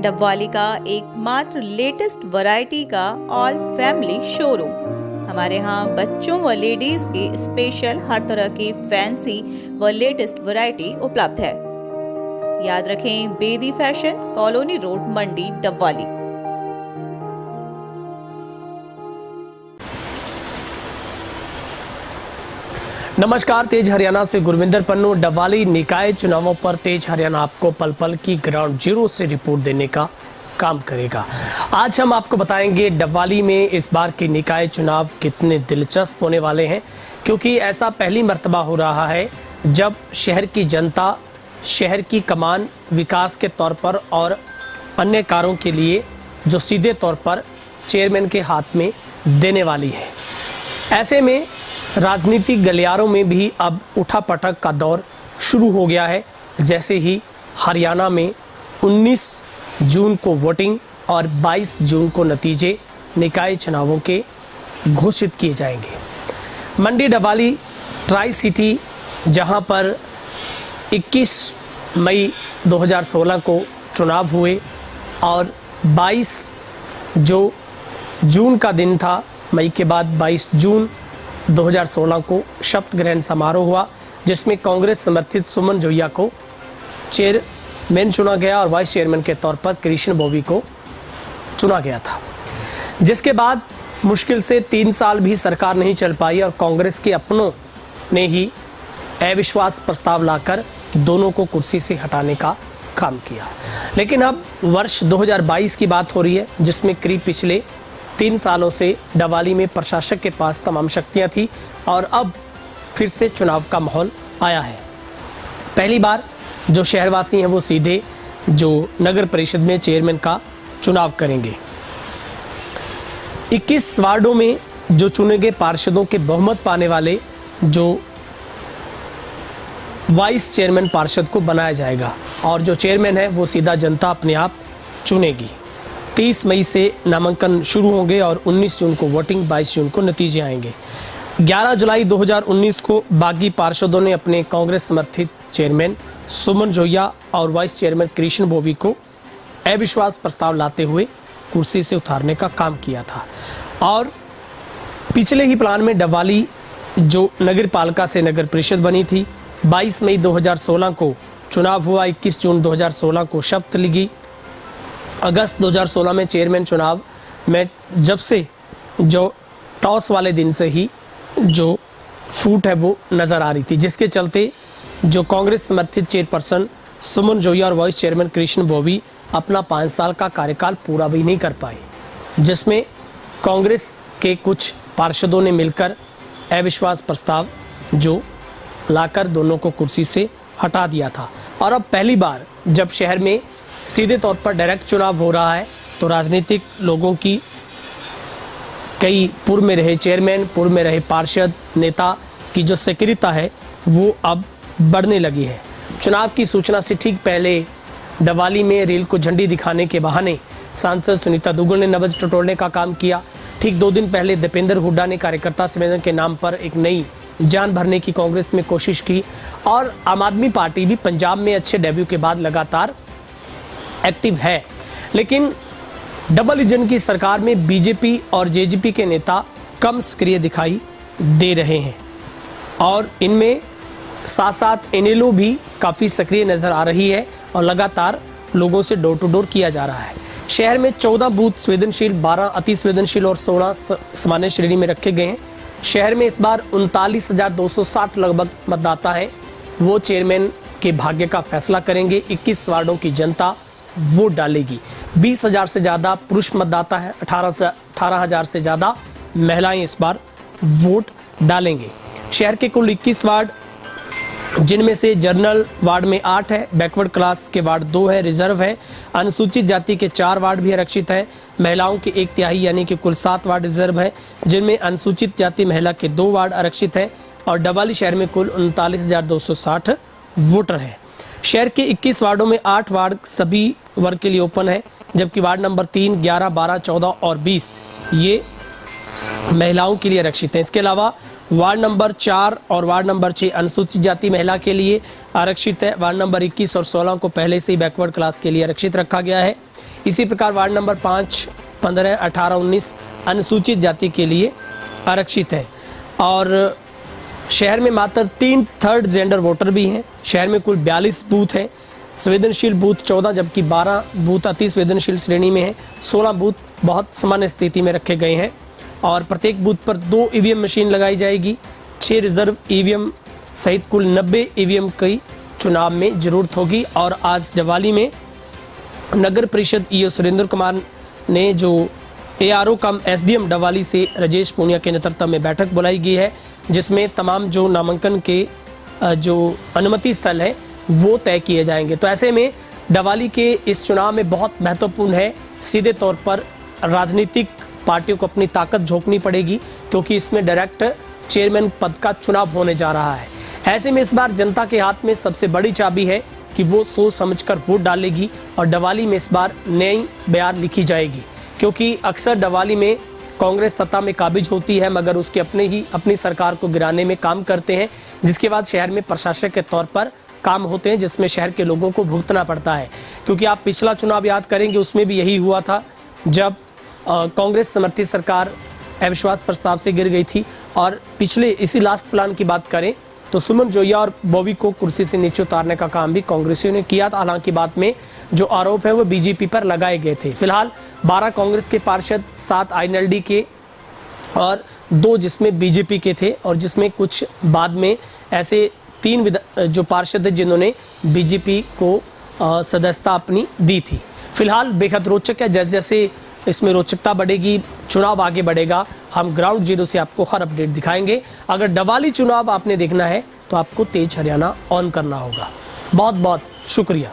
डबवाली का एकमात्र latest variety का ऑल फैमिली शोरूम। हमारे यहाँ बच्चों व लेडीज के स्पेशल हर तरह की फैंसी व लेटेस्ट वैरायटी उपलब्ध है। याद रखें, बेदी फैशन, कॉलोनी रोड, मंडी, डबवाली। नमस्कार, तेज हरियाणा से गुरविंदर पन्नू। डबवाली निकाय चुनावों पर तेज हरियाणा आपको पल पल की ग्राउंड जीरो से रिपोर्ट देने का काम करेगा। आज हम आपको बताएंगे डबवाली में इस बार के निकाय चुनाव कितने दिलचस्प होने वाले हैं, क्योंकि ऐसा पहली मर्तबा हो रहा है जब शहर की जनता शहर की कमान विकास के तौर पर और अन्य कार्यों के लिए जो सीधे तौर पर चेयरमैन के हाथ में देने वाली है। ऐसे में राजनीतिक गलियारों में भी अब उठापटक का दौर शुरू हो गया है। जैसे ही हरियाणा में 19 जून को वोटिंग और 22 जून को नतीजे निकाय चुनावों के घोषित किए जाएंगे। मंडी डबवाली ट्राई सिटी, जहां पर 21 मई 2016 को चुनाव हुए और 22 जो जून का दिन था, मई के बाद 22 जून 2016 को शपथ ग्रहण समारोह हुआ, जिसमें कांग्रेस समर्थित सुमन जोइया को चेयरमैन चुना गया और वाइस चेयरमैन के तौर पर कृष्ण बॉबी को चुना गया था। जिसके बाद मुश्किल से 3 साल भी सरकार नहीं चल पाई और कांग्रेस के अपनों ने ही अविश्वास प्रस्ताव लाकर दोनों को कुर्सी से हटाने का काम किया। लेकिन अब वर्ष 2022 की बात हो रही है, जिसमें करीब पिछले 3 सालों से डबवाली में प्रशासक के पास तमाम शक्तियां थी और अब फिर से चुनाव का माहौल आया है। पहली बार जो शहरवासी हैं वो सीधे जो नगर परिषद में चेयरमैन का चुनाव करेंगे। 21 वार्डों में जो चुने गए पार्षदों के बहुमत पाने वाले जो वाइस चेयरमैन पार्षद को बनाया जाएगा और जो चेयरमैन है वो सीधा जनता अपने आप चुनेगी। 30 मई से नामांकन शुरू होंगे और 19 जून को वोटिंग, 22 जून को नतीजे आएंगे। 11 जुलाई 2019 को बागी पार्षदों ने अपने कांग्रेस समर्थित चेयरमैन सुमन जोइया और वाइस चेयरमैन कृष्ण बॉबी को अविश्वास प्रस्ताव लाते हुए कुर्सी से उतारने का काम किया था। और पिछले ही प्लान में डबवाली जो नगर पालिका से नगर परिषद बनी थी, 22 मई 2016 को चुनाव हुआ, 21 जून 2016 को शपथ ली गई। अगस्त 2016 में चेयरमैन चुनाव में जब से जो टॉस वाले दिन से ही जो फूट है वो नज़र आ रही थी, जिसके चलते जो कांग्रेस समर्थित चेयरपर्सन सुमन जोइया और वाइस चेयरमैन कृष्ण बॉबी अपना 5 साल का कार्यकाल पूरा भी नहीं कर पाए, जिसमें कांग्रेस के कुछ पार्षदों ने मिलकर अविश्वास प्रस्ताव जो लाकर दोनों को कुर्सी से हटा दिया था। और अब पहली बार जब शहर में सीधे तौर पर डायरेक्ट चुनाव हो रहा है तो राजनीतिक लोगों की कई पूर्व में रहे चेयरमैन, पूर्व में रहे पार्षद, नेता की जो सक्रियता है वो अब बढ़ने लगी है। चुनाव की सूचना से ठीक पहले डबवाली में रेल को झंडी दिखाने के बहाने सांसद सुनीता दुग्गल ने नब्ज टटोलने का काम किया। ठीक 2 दिन पहले दीपेंद्र हुड्डा ने कार्यकर्ता सम्मेलन के नाम पर एक नई जान भरने की कांग्रेस में कोशिश की और आम आदमी पार्टी भी पंजाब में अच्छे डेब्यू के बाद लगातार एक्टिव है। लेकिन डबल इंजन की सरकार में बीजेपी और जेजेपी के नेता कम सक्रिय दिखाई दे रहे हैं और इनमें साथ साथ एनएलओ भी काफ़ी सक्रिय नज़र आ रही है और लगातार लोगों से डोर टू डोर किया जा रहा है। शहर में 14 बूथ संवेदनशील, 12 अति संवेदनशील और 16 सामान्य श्रेणी में रखे गए हैं। शहर में इस बार 39,260 लगभग मतदाता हैं, वो चेयरमैन के भाग्य का फैसला करेंगे। 21 वार्डों की जनता वोट डालेगी। 20,000 से ज़्यादा पुरुष मतदाता है, 18,000 से ज़्यादा महिलाएं इस बार वोट डालेंगे। शहर के कुल 21 वार्ड, जिनमें से जनरल वार्ड में 8 है, बैकवर्ड क्लास के वार्ड 2 है, रिजर्व है, अनुसूचित जाति के 4 वार्ड भी आरक्षित है, महिलाओं के 1/3 यानी कि कुल 7 वार्ड रिजर्व है, जिनमें अनुसूचित जाति महिला के 2 वार्ड आरक्षित है और डबवाली शहर में कुल 39,260 वोटर हैं। शहर के 21 वार्डों में 8 वार्ड सभी वर्ग के लिए ओपन है, जबकि वार्ड नंबर 3, 11, 12, 14 और 20 ये महिलाओं के लिए आरक्षित हैं। इसके अलावा वार्ड नंबर 4 और वार्ड नंबर 6 अनुसूचित जाति महिला के लिए आरक्षित है। वार्ड नंबर 21 और 16 को पहले से ही बैकवर्ड क्लास के लिए आरक्षित रखा गया है। इसी प्रकार वार्ड नंबर 5, 15, 18, 19 अनुसूचित जाति के लिए आरक्षित है। और शहर में मात्र 3 थर्ड जेंडर वोटर भी हैं। शहर में कुल 42 बूथ हैं। संवेदनशील बूथ 14, जबकि 12 बूथ अति संवेदनशील श्रेणी में हैं। 16 बूथ बहुत सामान्य स्थिति में रखे गए हैं और प्रत्येक बूथ पर 2 ईवीएम मशीन लगाई जाएगी। 6 रिजर्व ईवीएम सहित कुल 90 ईवीएम की चुनाव में जरूरत होगी। और आज दिवाली में नगर परिषद ईओ सुरेंद्र कुमार ने जो एआरओ कम एसडीएम डवाली से राजेश पूनिया के नेतृत्व में बैठक बुलाई गई है, जिसमें तमाम जो नामांकन के जो अनुमति स्थल है वो तय किए जाएंगे। तो ऐसे में डवाली के इस चुनाव में बहुत महत्वपूर्ण है, सीधे तौर पर राजनीतिक पार्टियों को अपनी ताकत झोंकनी पड़ेगी, क्योंकि इसमें डायरेक्ट चेयरमैन पद का चुनाव होने जा रहा है। ऐसे में इस बार जनता के हाथ में सबसे बड़ी चाबी है कि वो सोच समझकर वोट डालेगी और डवाली में इस बार नई बयार लिखी जाएगी, क्योंकि अक्सर डवाली में कांग्रेस सत्ता में काबिज होती है मगर उसके अपनी सरकार को गिराने में काम करते हैं, जिसके बाद शहर में प्रशासक के तौर पर काम होते हैं, जिसमें शहर के लोगों को भुगतना पड़ता है। क्योंकि आप पिछला चुनाव याद करेंगे, उसमें भी यही हुआ था जब कांग्रेस समर्थित सरकार अविश्वास प्रस्ताव से गिर गई थी। और पिछले इसी लास्ट प्लान की बात करें तो सुमन जोया और बॉबी को कुर्सी से नीचे उतारने का काम भी कांग्रेसियों ने किया था। हालांकि बाद में जो आरोप है वो बीजेपी पर लगाए गए थे। फिलहाल 12 कांग्रेस के पार्षद, 7 आईएनएलडी के और 2 जिसमें बीजेपी के थे, और जिसमें कुछ बाद में ऐसे 3 जो पार्षद है जिन्होंने बीजेपी को सदस्यता अपनी दी थी। फिलहाल बेहद रोचक है। जैसे जैसे इसमें रोचकता बढ़ेगी, चुनाव आगे बढ़ेगा, हम ग्राउंड जीरो से आपको हर अपडेट दिखाएंगे। अगर डवाली चुनाव आपने देखना है तो आपको तेज हरियाणा ऑन करना होगा। बहुत बहुत शुक्रिया।